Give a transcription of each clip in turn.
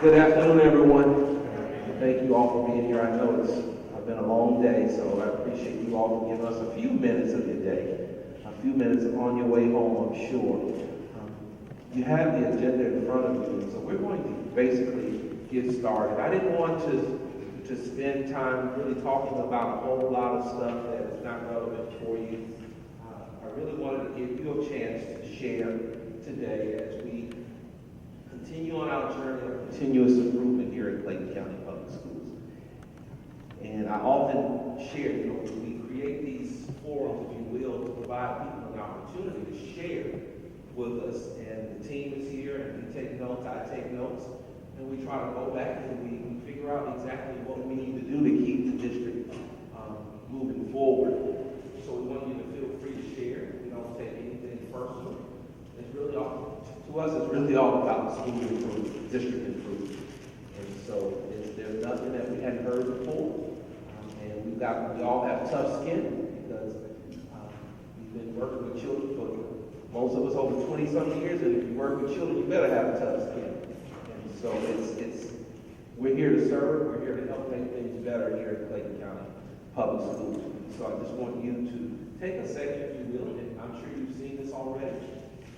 Good afternoon, everyone. Thank you all for being here. I know it's been a long day, so I appreciate you all for giving us a few minutes of your day, a few minutes on your way home, I'm sure. You have the agenda in front of you, so we're going to basically get started. I didn't want to spend time really talking about a whole lot of stuff that is not relevant for you. I really wanted to give you a chance to share today as we continue on our journey of continuous improvement here at Clayton County Public Schools. And I often share, we create these forums, if you will, to provide people an opportunity to share with us. And the team is here, and we take notes, I take notes, and we try to go back and we figure out exactly what we need to do to keep the district moving forward. So we want you to feel free to share. We don't take anything personal. It's really all, to us, it's really all about school improvement, district improvement. And so there's nothing that we hadn't heard before. And we all have tough skin because we've been working with children for most of us over 20-some years, and if you work with children, you better have tough skin. And so we're here to serve, we're here to help make things better here at Clayton County Public Schools. So I just want you to take a second, if you will, and I'm sure you've seen this already,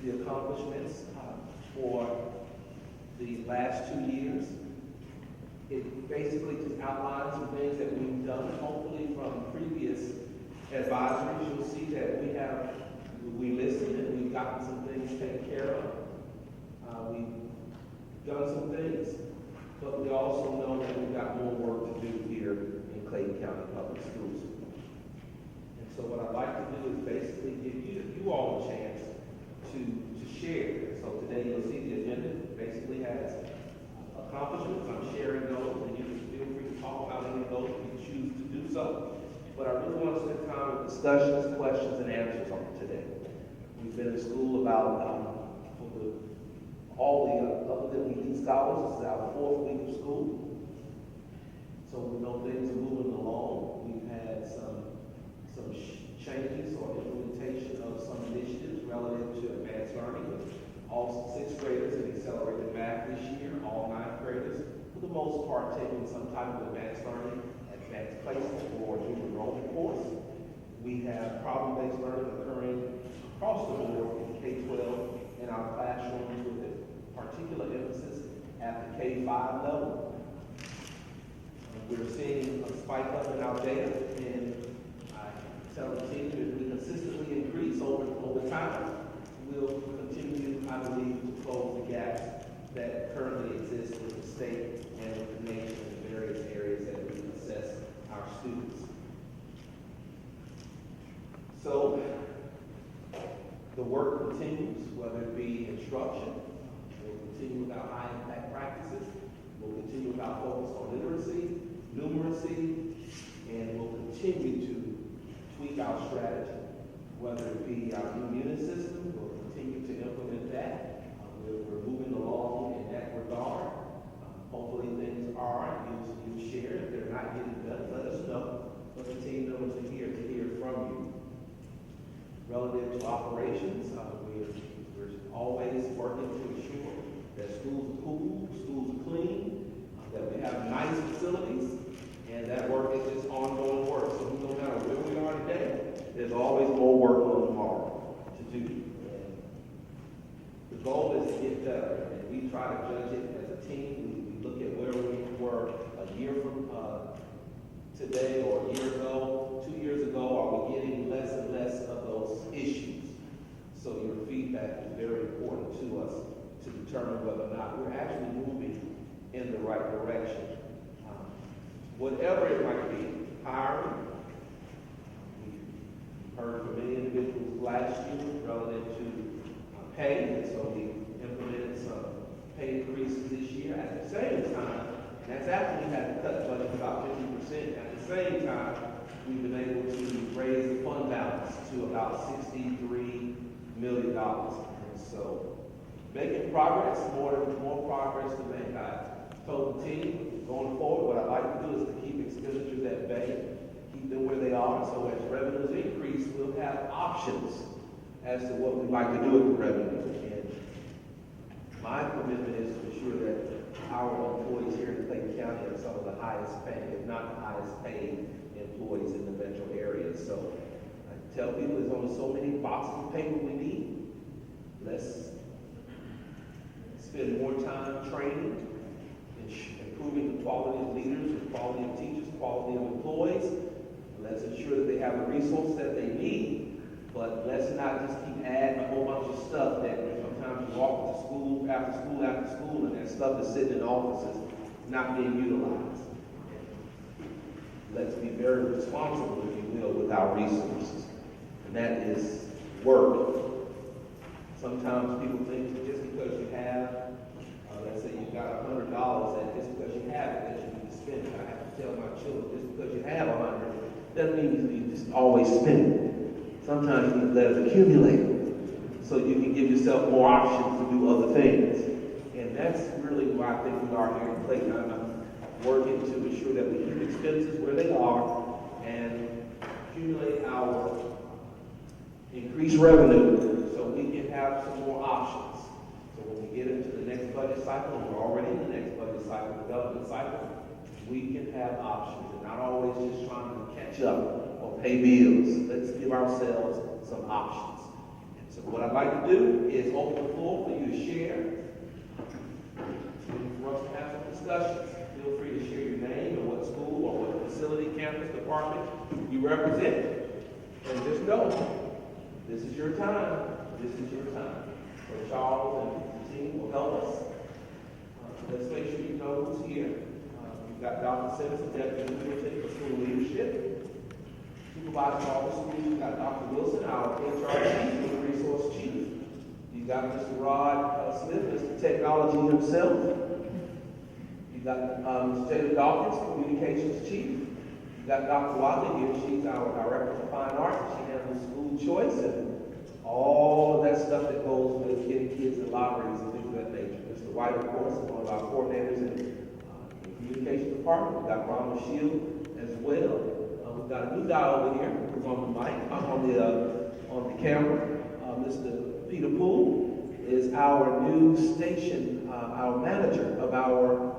the accomplishments for the last 2 years. It basically just outlines the things that we've done, hopefully from previous advisories. You'll see that we listened and we've gotten some things taken care of. We've done some things, but we also know that we've got more work to do here in Clayton County Public Schools. And so what I'd like to do is basically give you all a chance to share. So today you'll see the agenda basically has accomplishments. I'm sharing those, and you can feel free to talk about any of those if you choose to do so. But I really want to spend time with discussions, questions, and answers on today. We've been in school about, other than we need scholars, this is our 4th week of school. So we know things are moving along. We've had some changes or implementation of some initiatives relative to advanced learning. All 6th graders have accelerated math this year, all 9th graders, for the most part, taking some type of advanced learning, advanced placement, or human enrollment course. We have problem-based learning occurring across the board in K-12 in our classrooms with a particular emphasis at the K-5 level. We're seeing a spike up in our data, and I tell the team that we consistently increase over time. We'll continue, I believe, to close the gaps that currently exist with the state and with the nation in various areas that we assess our students. So the work continues, whether it be instruction, we'll continue with our high impact practices, we'll continue with our focus on literacy, numeracy, and we'll continue to tweak our strategy, whether it be our new unit system, we'll continue to implement that. We're moving along in that regard. Hopefully things are, you share. If they're not getting done, let us know. But the team members are here to hear from you. Relative to operations, we're always working to ensure that schools are cool, schools are clean, that we have nice facilities, and that work is just ongoing work. So no matter where we are today, there's always more work on tomorrow to do. And the goal is to get better, and we try to judge it as a team. We look at where we were a year from today or a year ago, 2 years ago. Are we getting less and less of those issues? So your feedback is very important to us to determine whether or not we're actually moving in the right direction. Whatever it might be, hiring. We heard from many individuals last year relative to pay, and so we implemented some pay increases this year. At the same time, and that's after we had to cut the budget about 50%. At the same time, we've been able to raise the fund balance to about $63 million. And so making progress, more progress to make. I told the team going forward, what I'd like to do is to keep expenditures at bay, keep them where they are. So as revenues increase, we'll have options as to what we'd like to do with the revenue. And my commitment is to ensure that our employees here in Clayton County are some of the highest paid, if not the highest paid employees in the metro area. So I tell people there's only so many boxes of paper we need. Let's spend more time training, improving the quality of leaders, the quality of teachers, the quality of employees. Let's ensure that they have the resources that they need, but let's not just keep adding a whole bunch of stuff that sometimes you walk to school, after school, and that stuff is sitting in offices not being utilized. Let's be very responsible, if you will, with our resources. And that is work. Sometimes people think that just because you have, let's say you've got $100, that just because you have it, that you need to spend it. I have to tell my children, just because you have 100, doesn't mean you just always spend it. Sometimes you need to let it accumulate so you can give yourself more options to do other things. And that's really why I think we are here in Clayton. I'm working to ensure that we keep expenses where they are and accumulate our increased revenue so we can have some more options. So when we get into the next budget cycle, and we're already in the next budget cycle, development cycle, we can have options and not always just trying to catch up or pay bills. Let's give ourselves some options. And so what I'd like to do is open the floor for you to share, for us to have some discussions. Feel free to share your name and what school or what facility, campus, department you represent. And just know, this is your time. This is your time. So Charles and the team will help us. Let's make sure you know who's here. We've got Dr. Simpson, Deputy Superintendent for School Leadership. Supervisor of all the schools, we've got Dr. Wilson, our HR Chief, and Resource Chief. You've got Mr. Rod Smith, Mr. Technology himself. You've got Ms. Taylor Dawkins, Communications Chief. You've got Dr. Wadley here. She's our Director of Fine Arts. She handles school choice and all of that stuff that goes with getting kids in libraries and things of that nature. Mr. White, of course, is one of our coordinators in the Communications Department. We've got Ronald Shield as well. We've got a new guy over here who's on the mic, on the camera. Mr. Peter Poole is our new station, our manager of our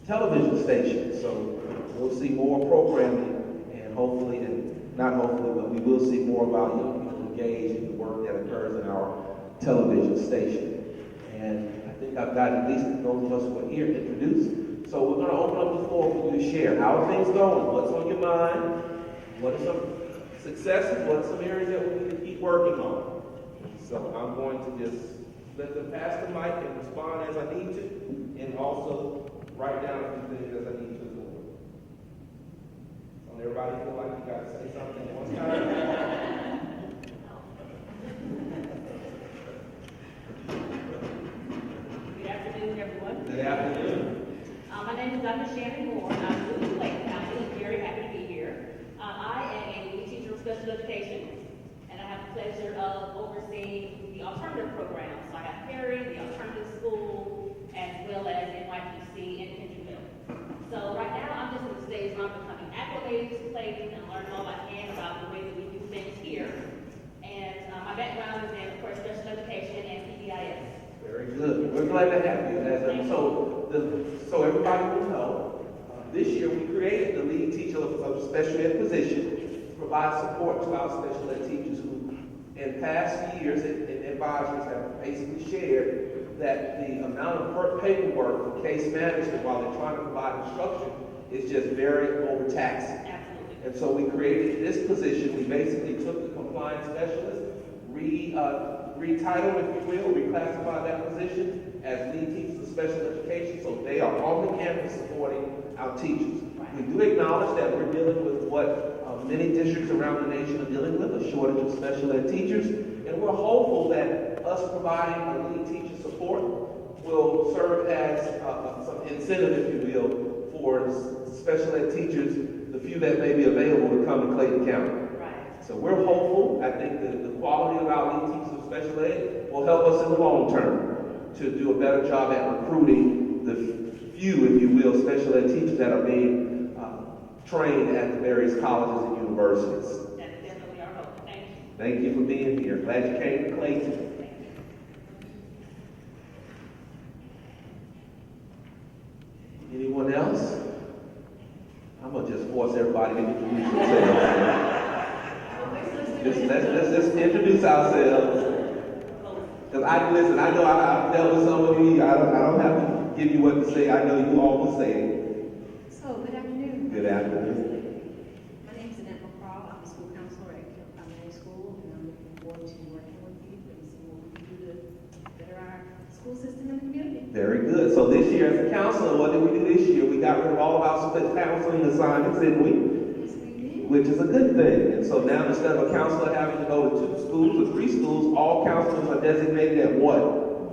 television station. So we'll see more programming and hopefully, and not hopefully, but we will see more about young people engaged in the work that occurs in our television station. And I think I've got at least those of us who are here introduced. So we're going to open up the floor for you to share. How are things going? What's on your mind? What are some successes? What are some areas that we need to keep working on? So I'm going to just let them pass the mic and respond as I need to, and also write down a few things as I need to as well. Don't everybody feel like you got to say something at one time? Good afternoon, everyone. Good afternoon. My name is Dr. Shannon Moore, and I'm new to Clayton County. I'm very happy to be here. I am a new teacher of special education, and I have the pleasure of overseeing the alternative programs. So I have Perry, the alternative school, as well as NYPC and Kendrickville. So right now, I'm just in the stage where I'm becoming acclimated to Clayton and learning all I can about the way that we do things here. And my background is in, of course, special education and PBIS. Very good. We're glad to have you. So everybody will know, this year we created the lead teacher of special ed position to provide support to our special ed teachers who, in past years, and advisors have basically shared that the amount of paperwork for case management while they're trying to provide instruction is just very overtaxing. Absolutely. And so we created this position. We basically took the compliance specialist, retitled, if you will, reclassified that position as lead teachers of special education, so they are on the campus supporting our teachers. We do acknowledge that we're dealing with what many districts around the nation are dealing with, a shortage of special ed teachers, and we're hopeful that us providing a lead teacher support will serve as some incentive, if you will, for special ed teachers, the few that may be available to come to Clayton County. So we're hopeful. I think that the quality of our lead teachers of special ed will help us in the long term to do a better job at recruiting the few, if you will, special ed teachers that are being trained at the various colleges and universities. That's definitely our hope. Thank you. Thank you for being here. Glad you came to Clayton. to just force everybody to introduce themselves. Let's just introduce ourselves. Because I know I've dealt with some of you. I don't have to give you what to say. I know you all will say it. So, good afternoon. Good afternoon. My name is Annette McCraw. I'm a school counselor at Camp Primary School, and I'm looking forward to working with you and seeing what we can do to better our school system in the community. Very good. So this year as a counselor, what did we do this year? We got rid of all of our split counseling assignments, didn't we? Yes, we did. Which is a good thing. And so now instead of a counselor having to go to 2 schools or 3 schools, all counselors are designated at what?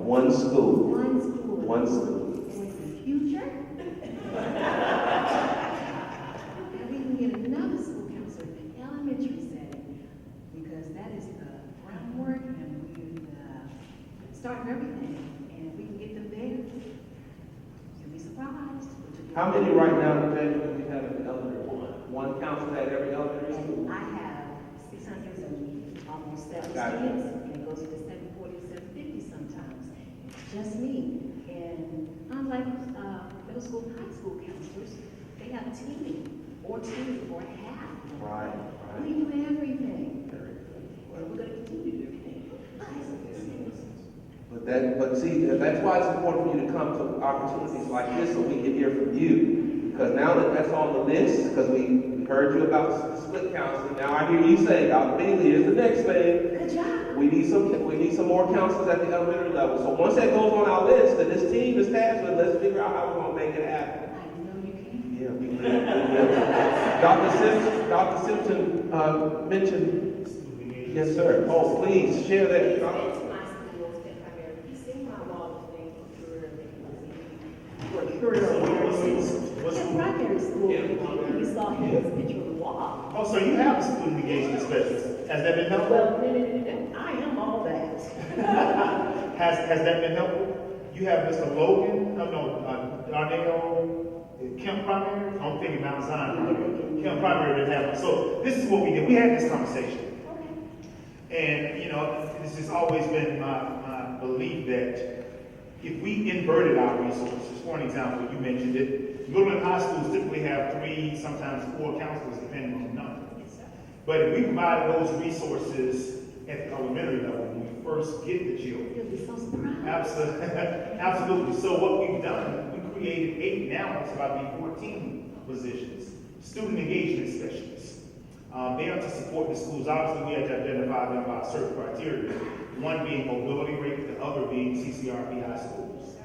One school. One school. One school. And in the future, and we can get another school counselor in the elementary setting, because that is the groundwork, and we can start everything. And if we can get them there, you'll be surprised. How many right now in January do we have in the elementary? One counselor at every elementary school? I have 600 and almost 7 Gotcha. students, and it goes to 740 to 750 sometimes. It's just me. And unlike middle school and high school counselors, they have a team, or half. Right. We do everything. Very good. And we're going to continue to do everything. But see, that's why it's important for you to come to opportunities like this so we can hear from you. Because now that that's on the list, because we heard you about split counseling, now I hear you say, Dr. Bingley, here's the next thing. Good job. We need some more counselors at the elementary level. So once that goes on our list, then this team is tasked with, let's figure out how we're going to make it happen. I know you can. Yeah, we will. Dr. Simpson mentioned, yes, sir. Oh, please share that. To my schools, that primary, you see my wall of things for career. In primary school, you saw his picture on the wall. Oh, so you have a student engagement specialist. Has that been helpful? Well, I am all that. Has that been helpful? You have Mr. Logan, Darnell, Kemp Primary? I'm thinking Mount Zion. Kemp Primary didn't have one. So this is what we did. We had this conversation. Okay. And, this has always been my belief that if we inverted our resources, for an example, you mentioned it, middle and high schools typically have 3, sometimes 4 counselors, depending on the number. But if we provide those resources at the elementary level, when we first get the children. You'll be so surprised. Absolutely. So what we've done, we created 8, now it's about to be 14 positions. Student engagement specialists. They are to support the schools. Obviously, we had to identify them by certain criteria. One being mobility rate, the other being CCRPI schools.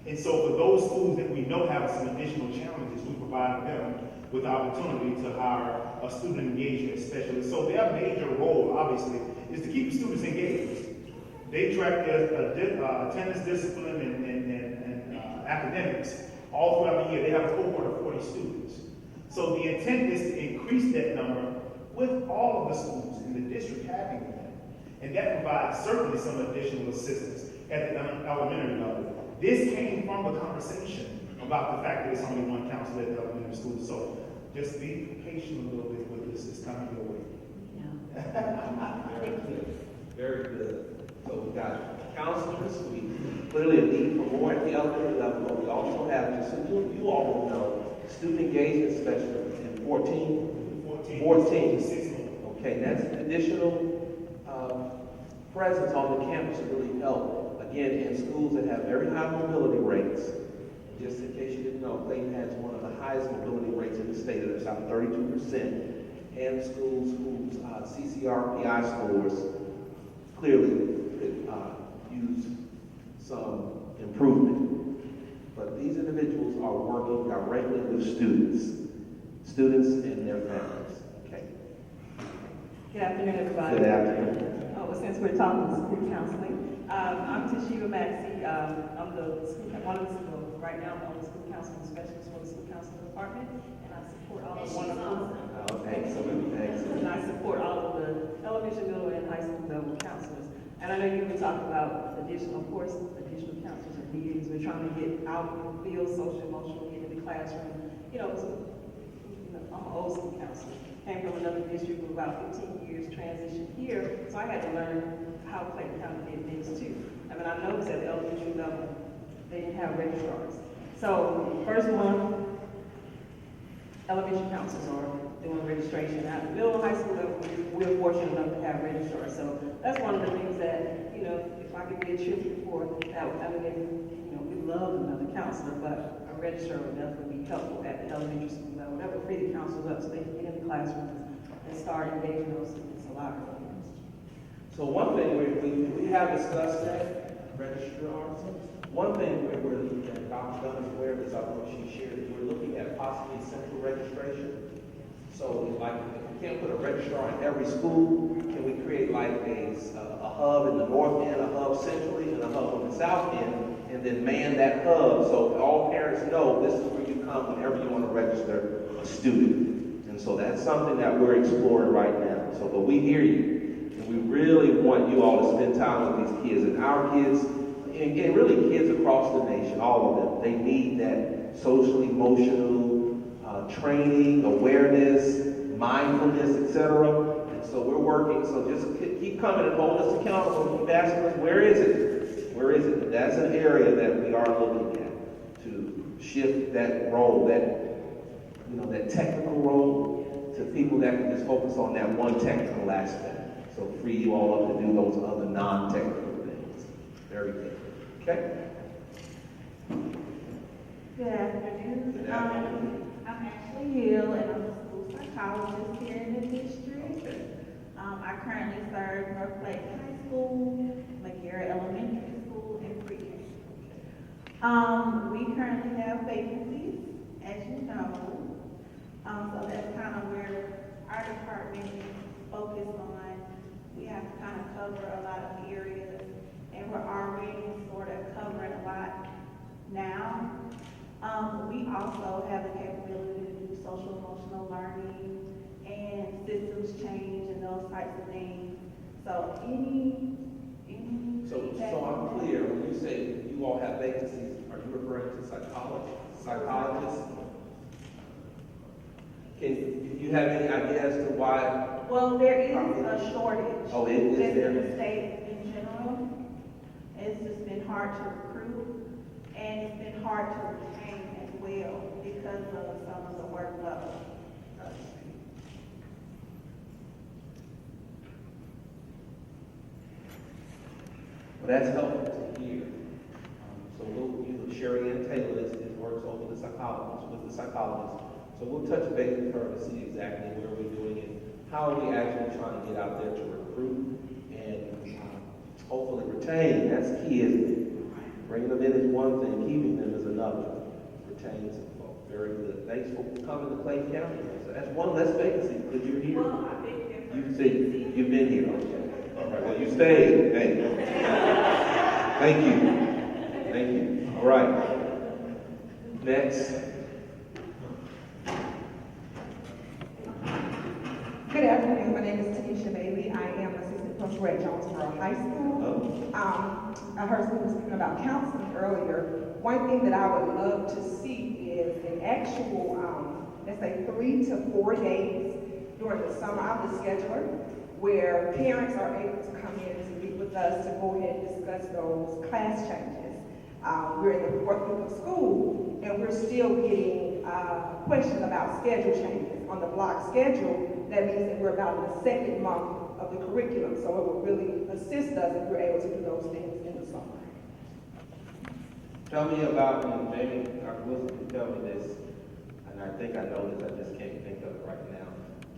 And so for those schools that we know have some additional challenges, we provide them with the opportunity to hire a student engagement specialist. So their major role, obviously, is to keep the students engaged. They track their attendance, discipline, and academics all throughout the year. They have a cohort of 40 students. So the intent is to increase that number with all of the schools in the district having them. And that provides certainly some additional assistance at the elementary level. This came from the conversation about the fact that there's only one counselor at the elementary school. So just be patient a little bit with this. It's coming your way. Very good. Very good. So we got counselors. We clearly a need for more at the elementary level, but we also have, just so you all will know, student engagement specialists in 14. 16. Okay, that's an additional presence on the campus to really help. Again, in schools that have very high mobility rates. Just in case you didn't know, Clayton has one of the highest mobility rates in the state. It's about 32%. And schools whose CCRPI scores clearly could use some improvement. But these individuals are working directly with students and their families. Okay. Good afternoon, everybody. Good afternoon. Well, since we're talking school counseling, I'm Tashiva Maxey. I'm right now I'm the school counseling specialist for the school counseling department, and I support all of wonderful. Oh, excellent. And I support all of the elementary, middle, and high school level counselors. And I know you were talking about additional counselors are needed. We're trying to get out in the field, social, emotional, get in the classroom. I'm an old school counselor. Came from another district for about 15 years, transitioned here, so I had to learn how Clayton County did things too. I noticed at the elementary level, they didn't have registrars. So, first one, elementary counselors are doing registration. At the middle and high school level, we're fortunate enough to have registrars. So that's one of the things that, you know, if I could be attributed for, that, I mean, you know, we love another counselor, but a registrar would definitely be helpful at the elementary school level. That would free the counselors up so they can get in the classrooms and start engaging those students a lot earlier. So one thing we have discussed that, registrars. One thing we're looking at, Dr. Dunn is aware of this, I don't know if she shared it, we're looking at possibly central registration. So like, if we can't put a registrar in every school, can we create like a hub in the north end, a hub centrally, and a hub on the south end, and then man that hub so all parents know this is where you come whenever you want to register a student. And so that's something that we're exploring right now. So, but we hear you, and we really want you all to spend time with these kids, and our kids, and really kids across the nation, all of them, they need that social, emotional training, awareness, mindfulness, etc. And so we're working, so just keep coming and hold us accountable, keep asking us, where is it? Where is it? That's an area that we are looking at to shift that role, that, you know, that technical role to people that can just focus on that one technical aspect. So free you all up to do those other non-technical things. Very good. Okay? Good afternoon. Good afternoon. I'm Ashley Hill, and I'm a school psychologist here in the district. Okay. I currently serve North Clayton High School, McGarrett Elementary School, and pre-K. We currently have vacancies, as you know. So that's kind of where our department is focused on. We have to kind of cover a lot of areas, and we're already sort of covering a lot now. We also have the capability to do social emotional learning and systems change and those types of things. So So I'm clear, when you say you all have vacancies, are you referring to psychologists? Can you have any idea as to why? Well, there is a shortage. Oh, it is just there? in the state in general. It's just been hard to recruit, and it's been hard to retain as well because of some of the workload. Well, that's helpful to hear. So Sherry Ann Taylor works over the psychologist, with the psychologist. So we'll touch base with her to see exactly where we're doing it, how are we actually trying to get out there to recruit and hopefully retain. That's key, isn't it? Bringing them in is one thing, keeping them is another. Retain some folks. Very good. Thanks for coming to Clayton County. So that's one less vacancy because you're here. Well, I've been here for You've been here. Okay. All right. Well, you stayed. Thank you. Thank you. Thank you. All right. Next. Good afternoon. My name is Tanisha Bailey. I am assistant principal at Jonesboro High School. I heard someone speaking about counseling earlier. One thing that I would love to see is an actual, let's say 3 to 4 days during the summer. I'm the scheduler, where parents are able to come in to meet with us to go ahead and discuss those class changes. We're in the 4th week of school, and we're still getting questions about schedule changes. On the block schedule, that means that we're about in the 2nd month of the curriculum, so it will really assist us if we're able to do those things in the summer. Tell me about, and Jamie, Dr. Wilson can tell me this, and I think I know this, I just can't think of it right now.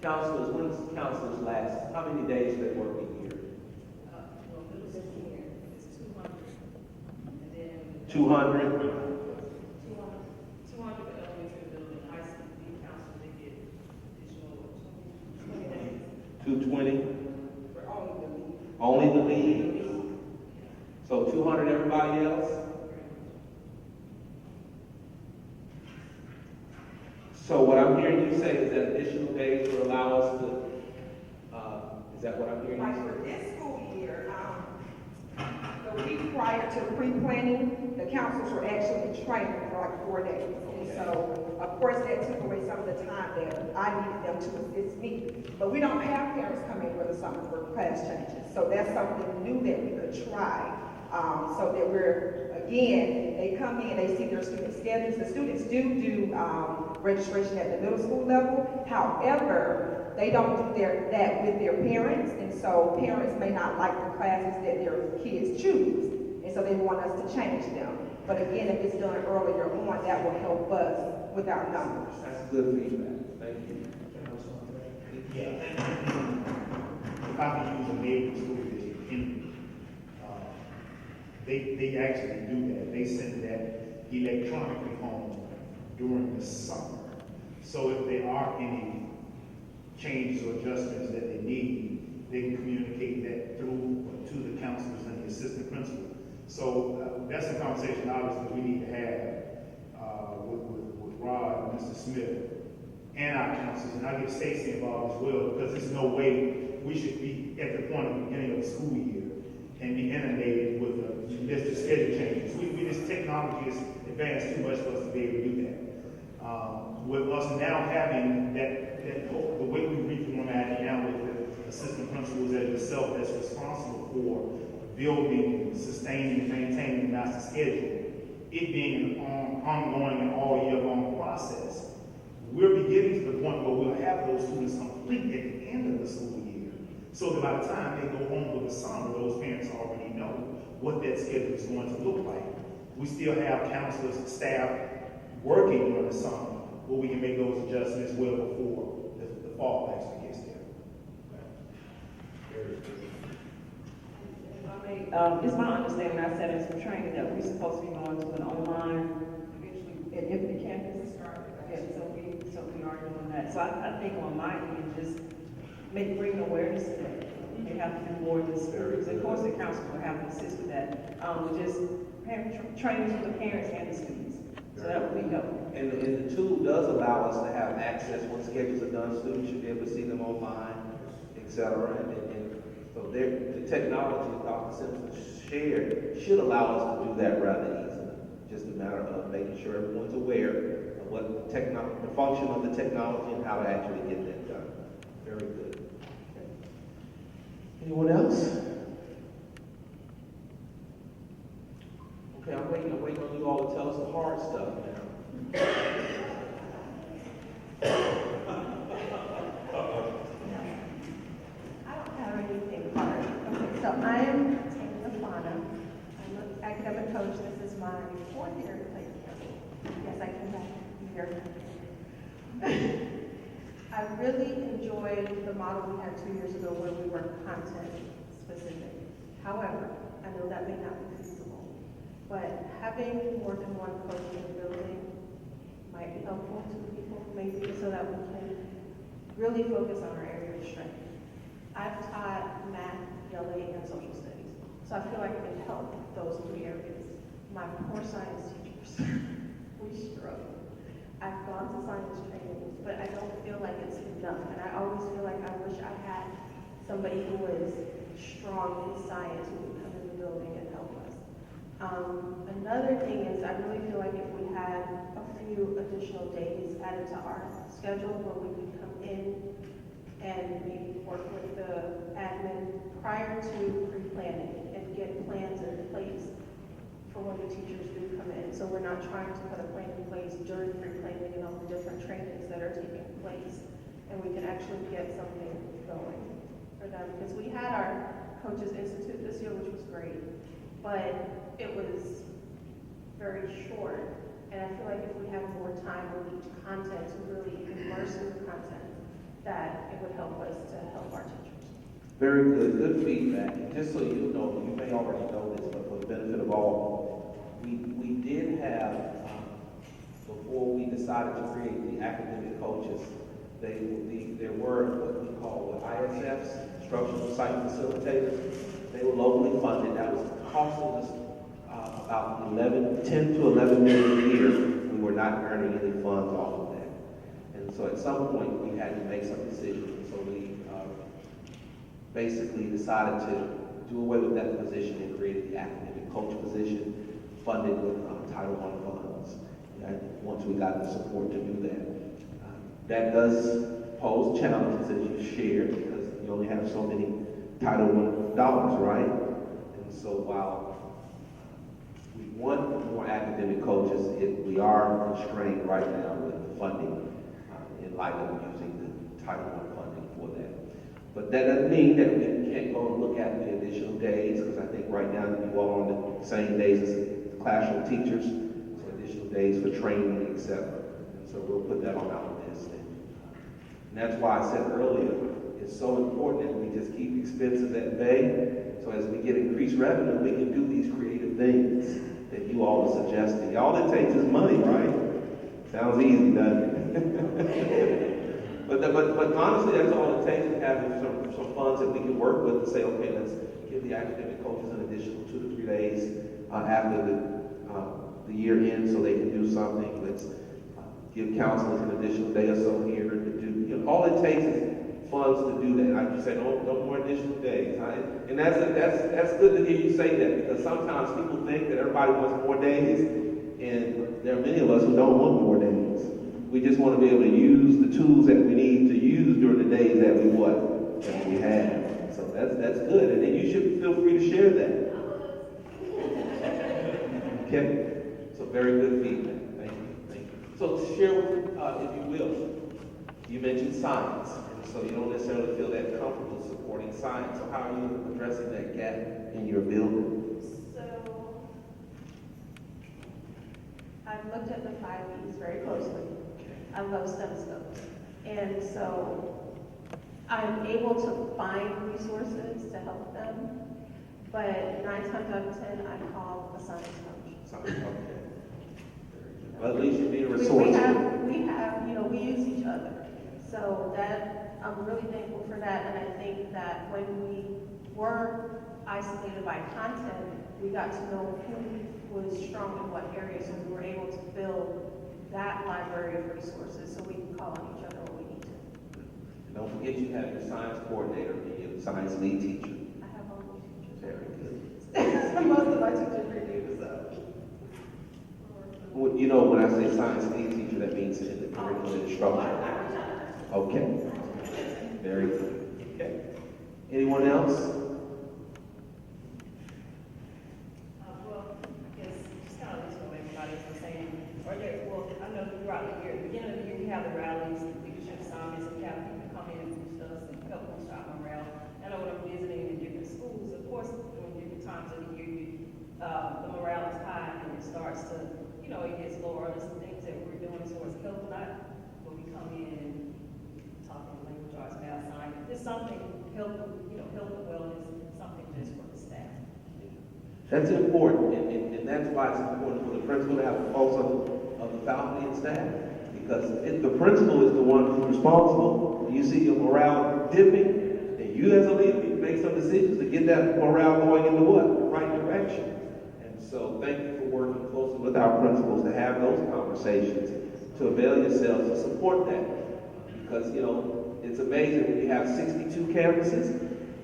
Counselors, when does counselors last? How many days do they work a year? Well, this year is 200. And then 200? 200 elementary building, high school, youth council, they get additional 20 days. 220? For only the lead. Only the lead? So 200 everybody else? So what I'm hearing you say is that additional days will allow us to, is that what I'm hearing Like you for say? this school year, the week prior to pre-planning, the counselors were actually in training for like 4 days. And so, of course, that took away some of the time that I needed them to assist me. But we don't have parents come in for the summer for class changes. So that's something new that we could try So that again, they come in, they see their student schedules. The students do registration at the middle school level. However, they don't do that with their parents, and so parents may not like the classes that their kids choose, and so they want us to change them. But again, if it's done earlier on, that will help us with our numbers. That's good feedback. Thank you. Yeah. If I can use a neighborhood school district, they actually do that. They send that electronically home during the summer. So if there are any changes or adjustments that they need, they can communicate that through to the counselors and the assistant principal. So that's a conversation obviously we need to have with Rod and Mr. Smith and our counselors, and I get Stacy involved as well, because there's no way we should be at the point of the beginning of the school year and be inundated with the schedule changes. This technology is advanced too much for us to be able to do that. With us now having the way we reformat now with the assistant principals as yourself that's responsible for building, sustaining, and maintaining the master schedule, it being an ongoing and all year long process, we're beginning to the point where we'll have those students complete at the end of the school year. So that by the time they go home for the summer, those parents already know what that schedule is going to look like. We still have counselors and staff working during the summer where we can make those adjustments well before the fall actually gets there. It's my understanding, I said in some training, that we're supposed to be going to an online, eventually, at Infinite Campus. Yeah, so we are doing that. So I think on my end, just bring awareness to that. They have to do more of this. Of course, the council will have to assist with that. Just trainings for the parents and the students. So that would be helpful. And the tool does allow us to have access when schedules are done. Students should be able to see them online, etc. And so the technology Dr. Simpson shared should allow us to do that rather easily. Just a matter of making sure everyone's aware of what the function of the technology and how to actually get that done. Very good. Okay. Anyone else? Okay, I'm waiting on you all to tell us the hard stuff now. I don't have anything hard. Okay, so I am Tina Lafana. I'm an academic coach. This is my 4th year at Clayton. Yes, I came back here. I really enjoyed the model we had 2 years ago where we were content specific. However, I know that may not be feasible, but having more than one coach in the building might be helpful to people, maybe, so that we can really focus on our area of strength. I've taught math, ELA, and social studies, so I feel like it can help those 3 areas. My poor science teachers, we struggle. I've gone to science trainings, but I don't feel like it's enough, and I always feel like I wish I had somebody who was strong in science who would come in the building and help us. Another thing is I really feel like if we had a few additional days added to our schedule where we could come in and maybe work with the admin prior to pre-planning and get plans in place for when the teachers do come in. So we're not trying to put a plan in place during pre-planning and all the different trainings that are taking place, and we can actually get something going for them. Because we had our Coaches Institute this year, which was great, but it was very short, and I feel like if we have more time with each content to really immerse in the content, that it would help us to help our teachers. Very good, good feedback. And just so you know, you may already know this, but for the benefit of all, we did have, before we decided to create the academic coaches, there were what we call ISFs, instructional site facilitators. They were locally funded. That was costing us about 10 to 11 million a year. We were not earning any funds off of that. And so at some point, we had to make some decisions. So we basically decided to do away with that position and created the academic coach position, funded with Title I funds. And once we got the support to do that. That does pose challenges, as you shared, because you only have so many Title I dollars, right? And so while want more academic coaches. We are constrained right now with the funding in light of using the Title I funding for that. But that doesn't mean that we can't go and look at the additional days, because I think right now you all are on the same days as the classroom teachers, so additional days for training, etc. And so we'll put that on our list. And that's why I said earlier, it's so important that we just keep expenses at bay, so as we get increased revenue, we can do these creative things that you all are suggesting. All it takes is money, right? Sounds easy, doesn't it? but honestly, that's all it takes, is having some funds that we can work with to say, okay, let's give the academic coaches an additional 2 to 3 days after the year ends, so they can do something. Let's give counselors an additional day or so here to do. You know, all it takes is funds to do that. I just say no more additional days. And that's good to hear you say that, because sometimes people think that everybody wants more days, and there are many of us who don't want more days. We just want to be able to use the tools that we need to use during the days that we have. So that's good, and then you should feel free to share that. Okay. So very good feedback. Thank you. So share, if you will. You mentioned science, and so you don't necessarily feel that comfortable supporting science. So how are you addressing that gap in your building? So, I've looked at the 5 E's very closely. I love stethoscopes. And so, I'm able to find resources to help them, but 9 times out of 10, I call a science coach. Okay. Well, at least you're being resourceful. We use each other. So that, I'm really thankful for that, and I think that when we were isolated by content, we got to know who was strong in what areas, and we were able to build that library of resources so we can call on each other when we need to. And don't forget you have your science coordinator and your science lead teacher. I have all those teachers. Very good. Most of my teachers review, so. Well, you know, when I say science lead teacher, that means in the curriculum instruction. Okay. Very good. Okay. Anyone else? Well, I guess just kind of listen to what everybody is saying. I know throughout the year, at the beginning of the year, we have the rallies, the leadership summits, and we have people come in and boost us and help boost our morale. I know when I'm visiting in different schools, of course, during different times of the year, the morale is high, and it starts to, it gets lower. There's some things that we're doing towards help, not when we come in and talking language arts, math, science. Just something health and wellness, something just for the staff. That's important, and that's why it's important for the principal to have a pulse of the faculty and staff. Because if the principal is the one who's responsible, and you see your morale dipping, then you as a leader need to make some decisions to get that morale going in the what? The right direction. And so thank you for working closely with our principals to have those conversations, to avail yourselves to support that. Because, it's amazing when you have 62 campuses,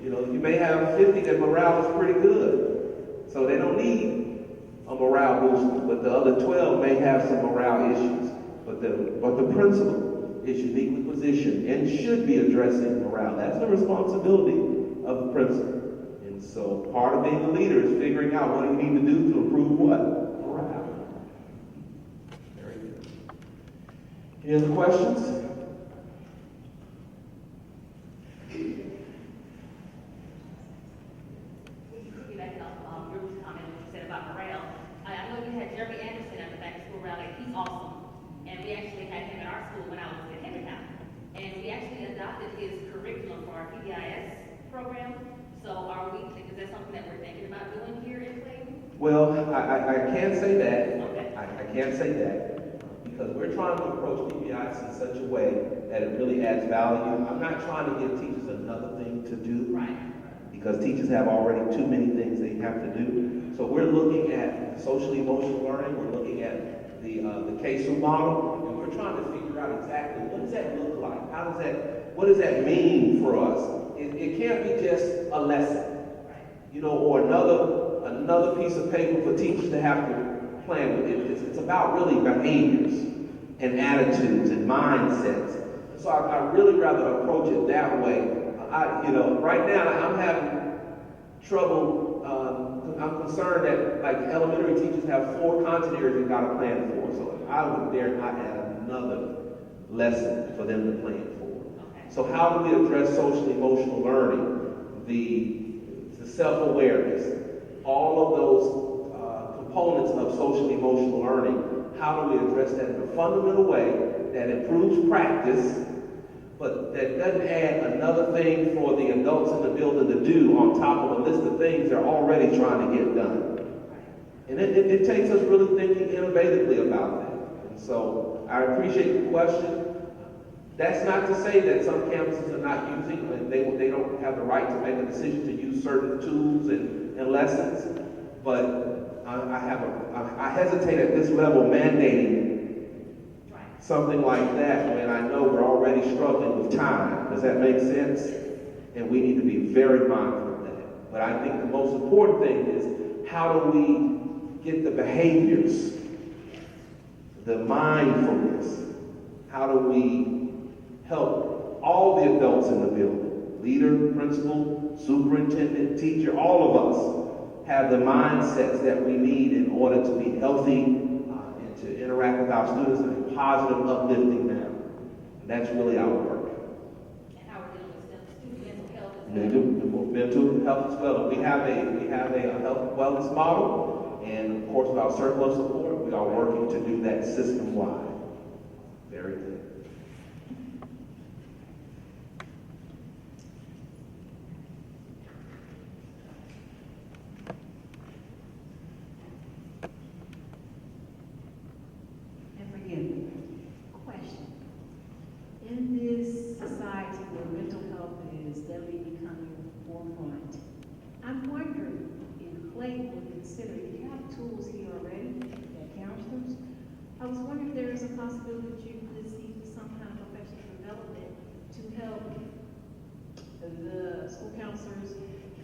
you may have 50 that morale is pretty good. So they don't need a morale booster, but the other 12 may have some morale issues. But the principal is uniquely positioned and should be addressing morale. That's the responsibility of the principal. And so part of being a leader is figuring out what you need to do to improve what? Morale. Very good. Any other questions? He's awesome. And we actually had him at our school when I was at Henrytown. And we actually adopted his curriculum for our PBIS program. So is that something that we're thinking about doing here in Clayton? Well, I can't say that. Okay. I can't say that because we're trying to approach PBIS in such a way that it really adds value. I'm not trying to give teachers another thing to do. Right. Because teachers have already too many things they have to do. So we're looking at socially emotional learning. We're looking at the KSU model, and we're trying to figure out exactly what does that look like? What does that mean for us? It can't be just a lesson, or another piece of paper for teachers to have to plan with. It's about really behaviors and attitudes and mindsets. So I really rather approach it that way. Right now I'm having trouble I'm concerned that, like, elementary teachers have 4 content areas they got to plan for, so I would dare not add another lesson for them to plan for. Okay. So how do we address social emotional learning, the self-awareness, all of those components of social emotional learning? How do we address that in a fundamental way that improves practice, but that doesn't add another thing for the adults in the building to do on top of a list of things they're already trying to get done? And it takes us really thinking innovatively about that. And so I appreciate the question. That's not to say that some campuses are not using, and they don't have the right to make a decision to use certain tools and lessons, but I hesitate at this level mandating something like that when I know we're already struggling with time. Does that make sense? And we need to be very mindful of that. But I think the most important thing is, how do we get the behaviors, the mindfulness? How do we help all the adults in the building, leader, principal, superintendent, teacher, all of us, have the mindsets that we need in order to be healthy and to interact with our students in a positive, uplifting manner. And that's really our work. And how we're dealing with student mental health as well. Mental health as well. We have a health wellness model, and of course with our circle of support, we are working to do that system-wide. Very good. And forgive me. Question. In this society where mental health is steadily becoming forefront, I'm wondering if Clayton would consider, if you have tools here already, that counselors, I was wondering if there is a possibility that you could seek some kind of professional development to help the school counselors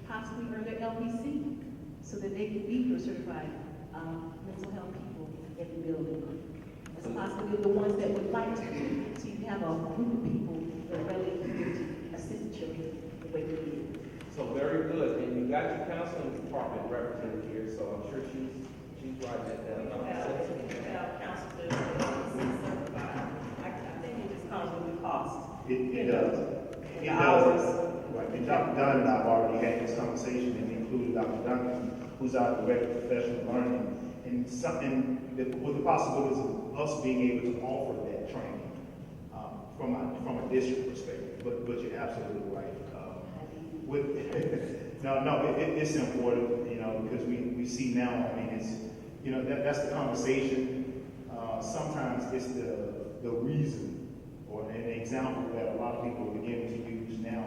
possibly earn their LPC so that they can be your certified mental health people in the building. As possibly the ones that would like to, so you have a group of people that are really eager to assist you the way you need. So very good. And you got your counseling department represented here, so I'm sure she's writing that down. Counselors, certified. I think it just comes with the cost. It does. And It the does. hours. Right. And Dr. Dunn and I have already had this conversation, and included Dr. Duncan, who's our director of professional learning, and something that, with the possibilities of us being able to offer that training from a district perspective. But you're absolutely right. It's important, because we see now. I mean, it's that's the conversation. Sometimes it's the reason or an example that a lot of people are beginning to use now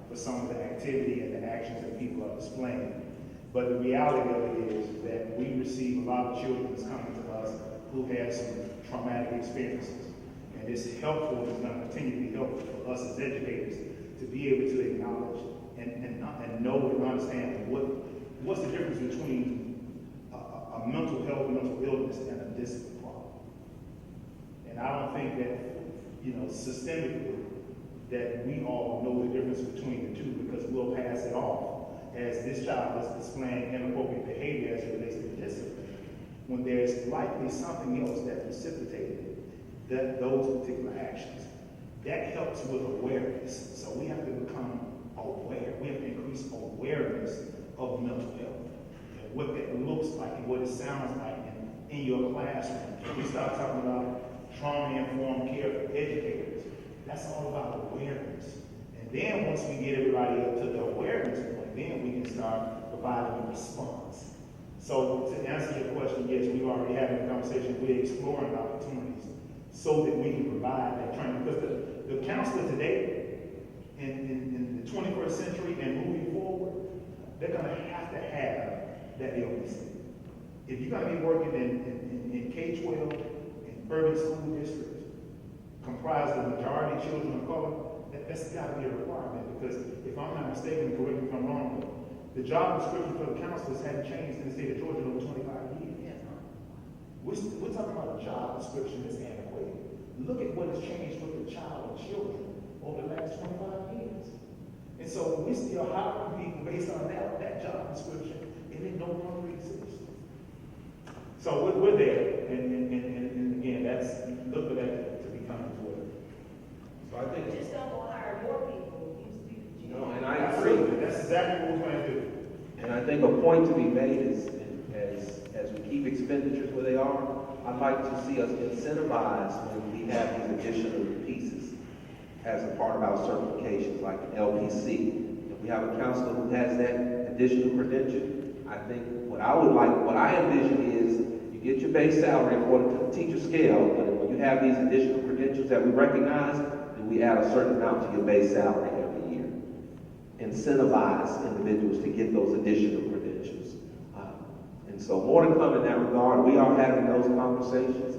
for some of the activity and the actions that people are displaying. But the reality of it is that we receive a lot of children that's coming to us who have some traumatic experiences. And it's helpful, it's going to continue to be helpful for us as educators to be able to acknowledge and know and understand what's the difference between a mental health, mental illness, and a discipline problem. And I don't think that, systemically, that we all know the difference between the two, because we'll pass it off as this child is displaying inappropriate behavior as it relates to discipline, when there's likely something else that precipitated those particular actions. That helps with awareness. So we have to become aware. We have to increase awareness of mental health, and what that looks like and what it sounds like in your classroom. We start talking about trauma-informed care for educators. That's all about awareness. And then once we get everybody up to the awareness point, then we can start providing a response. So to answer your question, yes, we've already had a conversation. We're exploring opportunities so that we can provide that training. Because the counselor today, in the 21st century and moving forward, they're going to have that LPC. If you're going to be working in K-12, in urban school districts, comprised of majority children of color, that's got to be a requirement. Because if I'm not mistaken, correct me if I'm wrong, the job description for the counselors hadn't changed in the state of Georgia in over 25 years. We're talking about a job description that's antiquated. Look at what has changed with the child and children over the last 25 years. And so we're still hiring people based on that job description, and it no longer So we're there, and again, that's, look for that to be coming as well. So I think, Just don't go hire more people, you no, and I agree. Absolutely, that's exactly what we're trying to do. And I think a point to be made is, as we keep expenditures where they are, I'd like to see us incentivize when we have these additional pieces as a part of our certifications, like an LPC. If we have a counselor who has that additional credential, I think what I envision is you get your base salary according to the teacher scale, but when you have these additional credentials that we recognize, then we add a certain amount to your base salary every year. Incentivize individuals to get those additional credentials. And so more to come in that regard. We are having those conversations,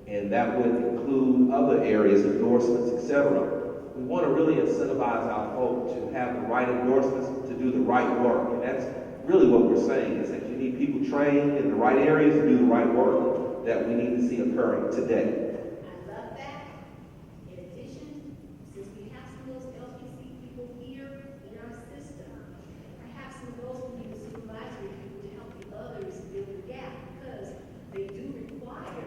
and that would include other areas, endorsements, etc. We want to really incentivize our folk to have the right endorsements, to do the right work. And that's really what we're saying, is that you need people trained in the right areas to do the right work that we need to see occurring today. I love that. In addition, since we have some of those LPC people here in our system, perhaps some of those will be the supervisory people to help the others fill the gap, because they do require.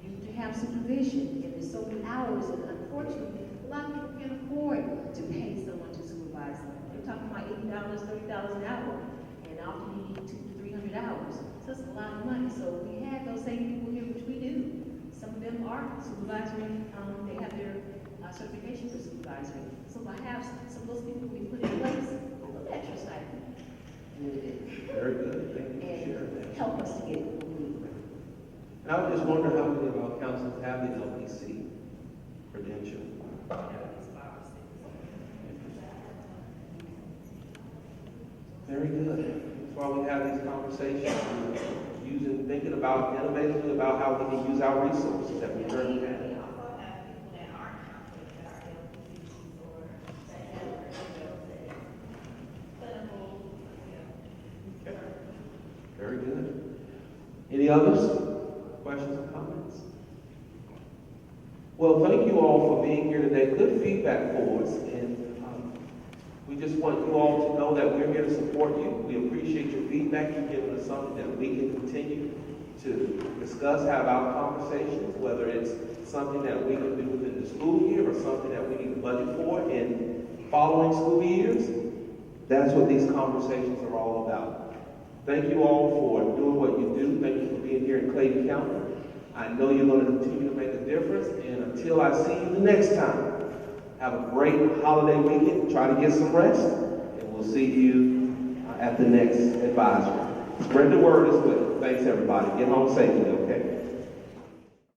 you to have supervision, and there's so many hours, and unfortunately, a lot of people can't afford to pay someone to supervise them. They're talking about $80, $30 an hour, and often you need 200 to 300 hours. So it's a lot of money. So we have those same people here, which we do. Some of them are supervisory, they have their certification for supervisory. So perhaps some of those people we put in place, a little extra stipend. Very good. Thank you for sharing And that. help us to get what we need. And I would just wonder how many of our councils have the LPC credential. Very good. That's why we have these conversations, thinking about innovatively about how we can use our resources that we currently have. We also have people that aren't counselors that are LPCs or that have clinical, Very good. Any others? Questions or comments? Well, thank you all for being here today. Good feedback for us, and we just want you all to know that we're here to support you. We appreciate your feedback. You've given us something that we can continue to discuss, have our conversations, whether it's something that we can do within the school year or something that we need to budget for in following school years. That's what these conversations are all about. Thank you all for doing what you do. Thank you for being here in Clayton County. I know you're going to continue to make a difference, and until I see you the next time, have a great holiday weekend. Try to get some rest, and we'll see you at the next advisory. Spread the word as well. Thanks, everybody. Get home safely.